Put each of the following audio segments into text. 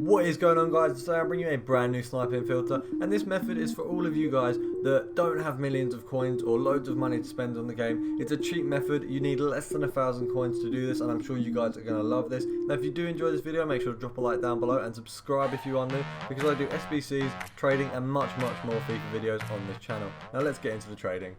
What is going on, guys? Today I'm bringing you a brand new sniping filter, and this method is for all of you guys that don't have millions of coins or loads of money to spend on the game. It's a cheap method. You need less than 1,000 coins to do this, and I'm sure you guys are going to love this. Now if you do enjoy this video, make sure to drop a like down below and subscribe if you are new, because I do SBCs, trading and much more FIFA videos on this channel. Now let's get into the trading.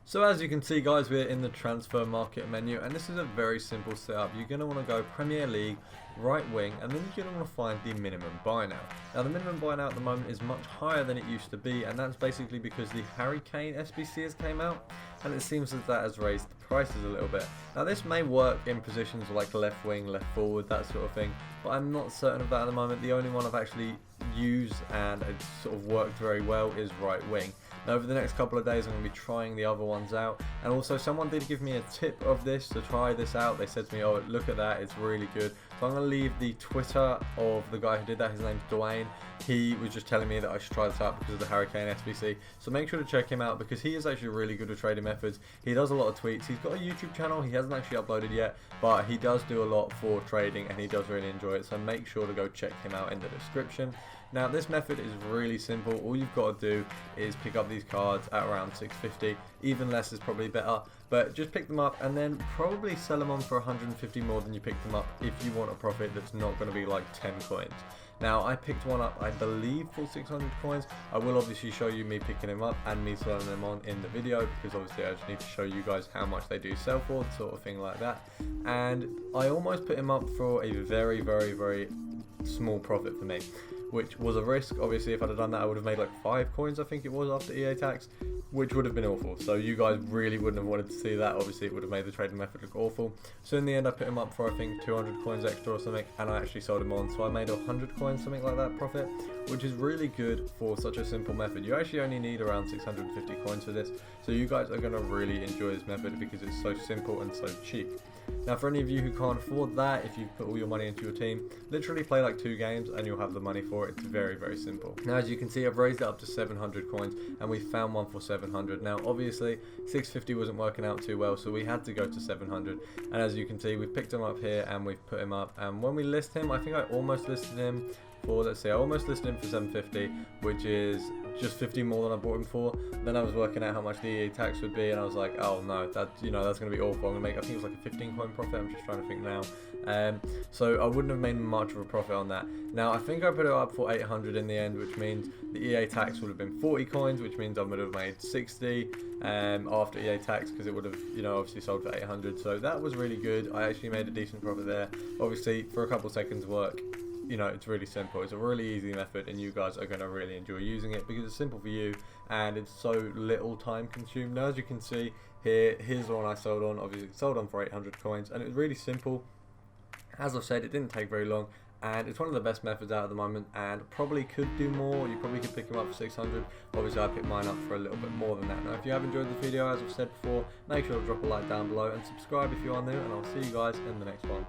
So as you can see, guys, we're in the transfer market menu, and this is a very simple setup. You're going to want to go Premier League, right wing, and then you're going to want to find the minimum buy now. Now the minimum buy now at the moment is much higher than it used to be, and that's basically because the Harry Kane SBC has came out, and it seems that has raised the prices a little bit. Now this may work in positions like left wing, left forward, that sort of thing, but I'm not certain of that at the moment. The only one I've actually used and it's sort of worked very well is right wing. Now over the next couple of days I'm going to be trying the other ones out, and also someone did give me a tip of this to try this out. They said to me, oh look at that, it's really good. So I'm going to leave the Twitter of the guy who did that. His name's Dwayne. He was just telling me that I should try this out because of the Harry Kane SBC, so make sure to check him out because he is actually really good with trading methods. He does a lot of tweets. He's got a YouTube channel. He hasn't actually uploaded yet, but he does do a lot for trading and he does really enjoy it, so make sure to go check him out in the description. Now this method is really simple. All you've got to do is pick up these cards at around 650. Even less is probably better, but just pick them up and then probably sell them on for 150 more than you picked them up if you want a profit that's not going to be like 10 coins. Now I picked one up, I believe, for 600 coins. I will obviously show you me picking them up and me selling them on in the video, because obviously I just need to show you guys how much they do sell for, sort of thing like that. And I almost put him up for a very small profit for me, which was a risk. Obviously if I'd have done that I would have made like 5 coins, I think it was, after EA tax, which would have been awful. So you guys really wouldn't have wanted to see that. Obviously it would have made the trading method look awful. So in the end I put him up for I think 200 coins extra or something, and I actually sold him on, so I made 100 coins, something like that, profit, which is really good for such a simple method. You actually only need around 650 coins for this, so you guys are going to really enjoy this method because it's so simple and so cheap. Now for any of you who can't afford that, if you put all your money into your team, literally play like 2 games and you'll have the money for it. It's very simple. Now as you can see, I've raised it up to 700 coins and we found one for 700. Now obviously 650 wasn't working out too well, so we had to go to 700, and as you can see we've picked him up here and we've put him up, and when we list him, I think I almost listed him for, let's see, I almost listed him for 750, which is just 50 more than I bought him for. Then I was working out how much the EA tax would be, and I was like, oh no, that, that's going to be awful. I'm going to make, I think it was like a 15 coin profit. I'm just trying to think now. So I wouldn't have made much of a profit on that. Now I think I put it up for 800 in the end, which means the EA tax would have been 40 coins, which means I would have made 60 after EA tax, because it would have, obviously sold for 800. So that was really good. I actually made a decent profit there. Obviously for a couple seconds work, it's really simple. It's a really easy method and you guys are going to really enjoy using it because it's simple for you and it's so little time consumed. Now as you can see here, here's the one I sold on. Obviously sold on for 800 coins and it was really simple. As I've said, it didn't take very long and it's one of the best methods out at the moment, and probably could do more. You probably could pick them up for 600. Obviously I picked mine up for a little bit more than that. Now if you have enjoyed the video, as I've said before, make sure to drop a like down below and subscribe if you are new, and I'll see you guys in the next one.